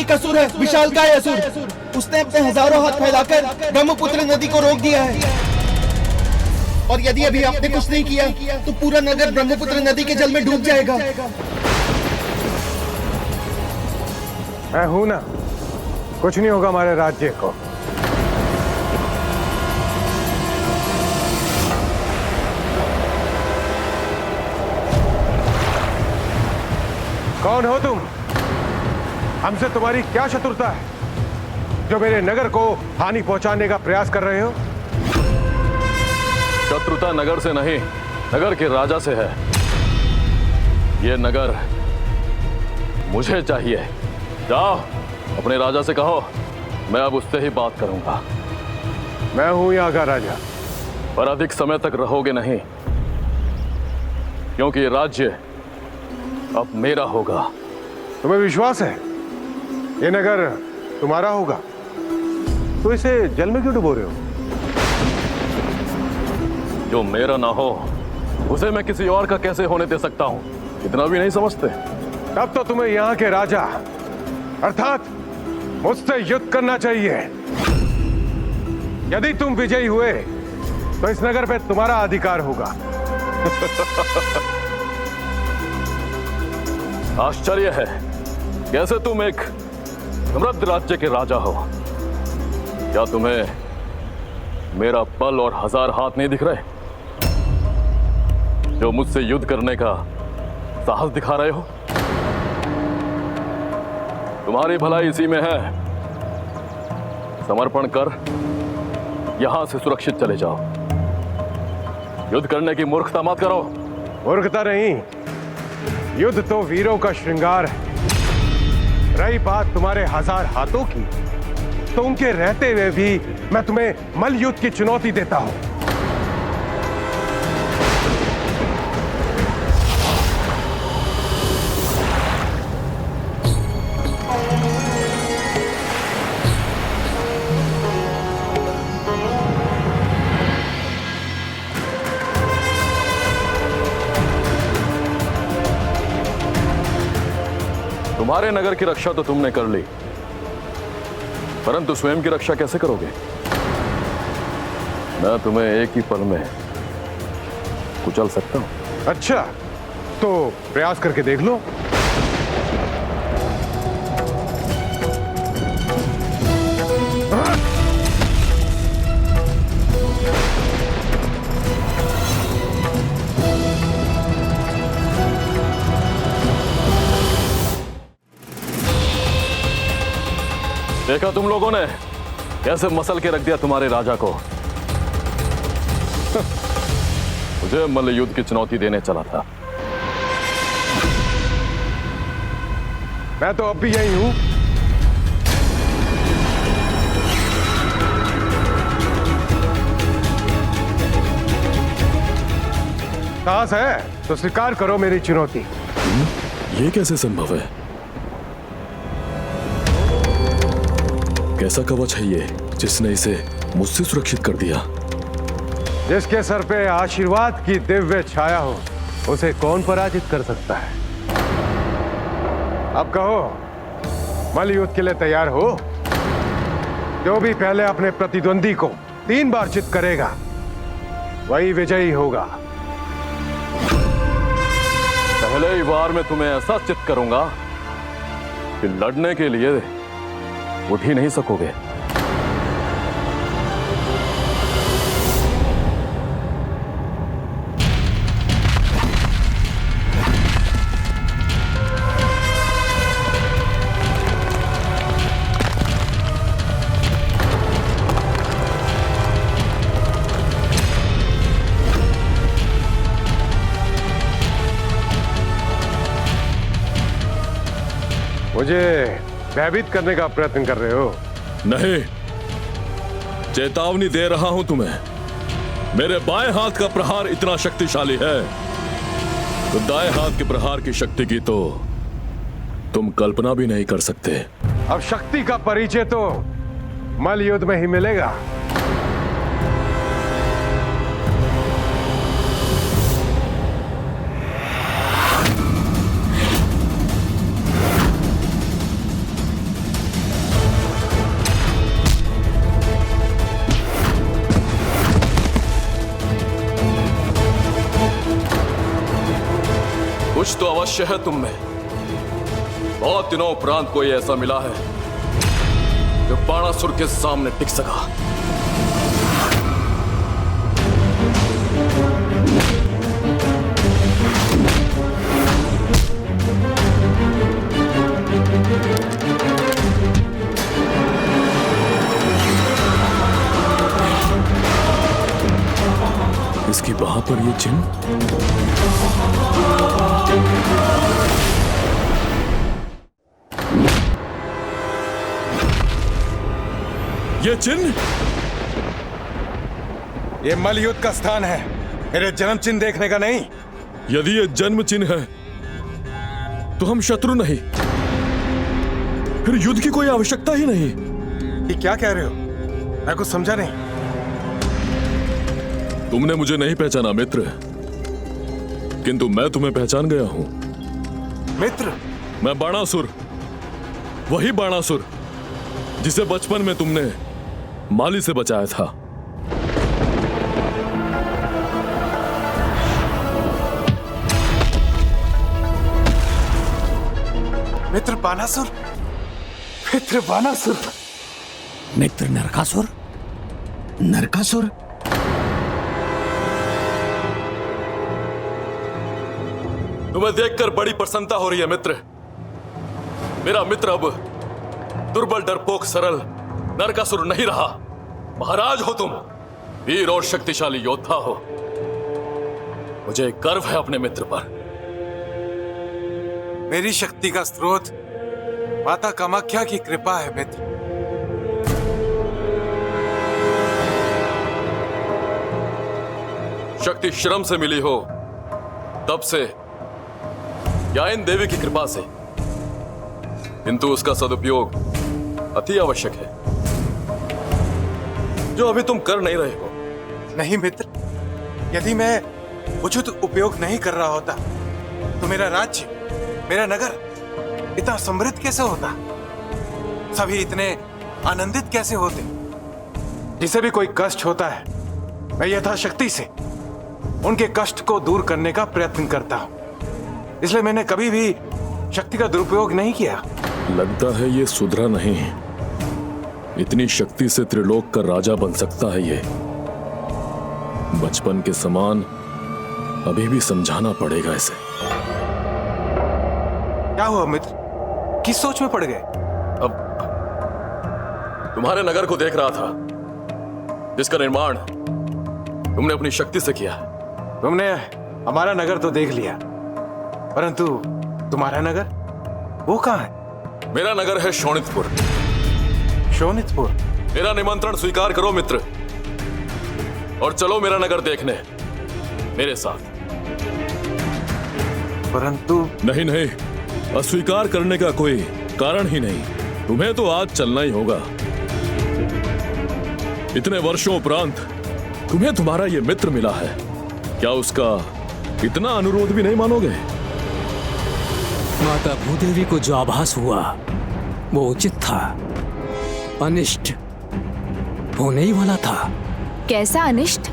एक असुर है, विशालकाय असुर। उसने अपने हजारों हाथ फैलाकर ब्रह्मपुत्र नदी को रोक दिया है, और यदि अभी आपने कुछ नहीं किया तो पूरा नगर ब्रह्मपुत्र नदी के जल में डूब जाएगा। मैं हूं ना, कुछ नहीं होगा हमारे राज्य को। कौन हो तुम? हमसे तुम्हारी क्या शत्रुता है जो मेरे नगर को हानि पहुंचाने का प्रयास कर रहे हो? शत्रुता नगर से नहीं, नगर के राजा से है। यह नगर मुझे चाहिए। जाओ अपने राजा से कहो, मैं अब उससे ही बात करूंगा। मैं हूं यहाँ का राजा। पर अधिक समय तक रहोगे नहीं, क्योंकि राज्य अब मेरा होगा। तुम्हें विश्वास है ये नगर तुम्हारा होगा? तो इसे जल में क्यों डुबो रहे हो? जो मेरा ना हो उसे मैं किसी और का कैसे होने दे सकता हूं? इतना भी नहीं समझते? तब तो तुम्हें यहाँ के राजा अर्थात मुझसे युद्ध करना चाहिए। यदि तुम विजयी हुए तो इस नगर पे तुम्हारा अधिकार होगा। आश्चर्य है, कैसे तुम एक समृद्ध राज्य के राजा हो? क्या तुम्हें मेरा बल और 1000 हाथ नहीं दिख रहे जो मुझसे युद्ध करने का साहस दिखा रहे हो? तुम्हारी भलाई इसी में है। समर्पण कर यहां से सुरक्षित चले जाओ। युद्ध करने की मूर्खता मत करो। मूर्खता नहीं, युद्ध तो वीरों का श्रृंगार है। रही बात तुम्हारे 1000 हाथों की, तो उनके रहते हुए भी मैं तुम्हें मल्ल युद्ध की चुनौती देता हूं। तुम्हारे नगर की रक्षा तो तुमने कर ली, परंतु स्वयं की रक्षा कैसे करोगे? मैं तुम्हें एक ही पल में कुचल सकता हूं। अच्छा, तो प्रयास करके देख लो। देखा तुम लोगों ने कैसे मसल के रख दिया तुम्हारे राजा को? मुझे मल्ल युद्ध की चुनौती देने चला था। मैं तो अब भी यही हूं। साहस है तो स्वीकार करो मेरी चुनौती। ये कैसे संभव है? कैसा कवच है ये जिसने इसे मुझसे सुरक्षित कर दिया? जिसके सर पे आशीर्वाद की दिव्य छाया हो, उसे कौन पराजित कर सकता है? अब कहो, मल्ल युद्ध के लिए तैयार हो? जो भी पहले अपने प्रतिद्वंदी को 3 बार चित करेगा वही विजयी होगा। पहले ही बार में तुम्हें ऐसा चित करूंगा कि लड़ने के लिए उठ ही नहीं सकोगे। मुझे भयभीत करने का प्रयत्न कर रहे हो? नहीं, चेतावनी दे रहा हूं तुम्हें। मेरे बाएं हाथ का प्रहार इतना शक्तिशाली है तो दाएं हाथ के प्रहार की शक्ति की तो तुम कल्पना भी नहीं कर सकते। अब शक्ति का परिचय तो मल्ल युद्ध में ही मिलेगा। कुछ तो अवश्य है तुम में। बहुत दिनों उपरांत कोई ऐसा मिला है जो बाणासुर के सामने टिक सका। इसकी वहां पर ये चिन्ह, ये चिन्ह, ये मलयुद्ध का स्थान है, मेरे जन्म चिन्ह देखने का नहीं। यदि ये जन्म चिन्ह है तो हम शत्रु नहीं, फिर युद्ध की कोई आवश्यकता ही नहीं। ये क्या कह रहे हो? मैं कुछ समझा नहीं। तुमने मुझे नहीं पहचाना मित्र, किंतु मैं तुम्हें पहचान गया हूं। मित्र? मैं बाणासुर, वही बाणासुर जिसे बचपन में तुमने माली से बचाया था। मित्र बाणासुर? मित्र बाणासुर? मित्र नरकासुर? नरकासुर? तुम्हें देखकर बड़ी प्रसन्नता हो रही है मित्र। मेरा मित्र अब दुर्बल, डरपोक, सरल नरकासुर नहीं रहा। महाराज हो तुम, वीर और शक्तिशाली योद्धा हो। मुझे गर्व है अपने मित्र पर। मेरी शक्ति का स्रोत माता कामाख्या की कृपा है मित्र। शक्ति श्रम से मिली हो तब से या इन देवी की कृपा से, किंतु उसका सदुपयोग अति आवश्यक है, जो अभी तुम कर नहीं रहे हो। नहीं मित्र, यदि मैं उचित उपयोग नहीं कर रहा होता तो मेरा राज्य, मेरा नगर इतना समृद्ध कैसे होता? सभी इतने आनंदित कैसे होते? जिसे भी कोई कष्ट होता है, मैं यथाशक्ति से उनके कष्ट को दूर करने का प्रयत्न करता हूं। इसलिए मैंने कभी भी शक्ति का दुरुपयोग नहीं किया। लगता है ये सुधरा नहीं। इतनी शक्ति से त्रिलोक का राजा बन सकता है ये। बचपन के समान अभी भी समझाना पड़ेगा इसे। क्या हुआ मित्र, किस सोच में पड़ गए? अब तुम्हारे नगर को देख रहा था, जिसका निर्माण तुमने अपनी शक्ति से किया। तुमने हमारा नगर तो देख लिया, परंतु तुम्हारा नगर वो कहां है? मेरा नगर है शोणितपुर। शोणितपुर? मेरा निमंत्रण स्वीकार करो मित्र, और चलो मेरा नगर देखने मेरे साथ। परंतु नहीं नहीं, अस्वीकार करने का कोई कारण ही नहीं। तुम्हें तो आज चलना ही होगा। इतने वर्षों उपरांत तुम्हें तुम्हारा ये मित्र मिला है, क्या उसका इतना अनुरोध भी नहीं मानोगे? माता भूदेवी को जो आभास हुआ वो उचित था, अनिष्ट होने ही वाला था। कैसा अनिष्ट?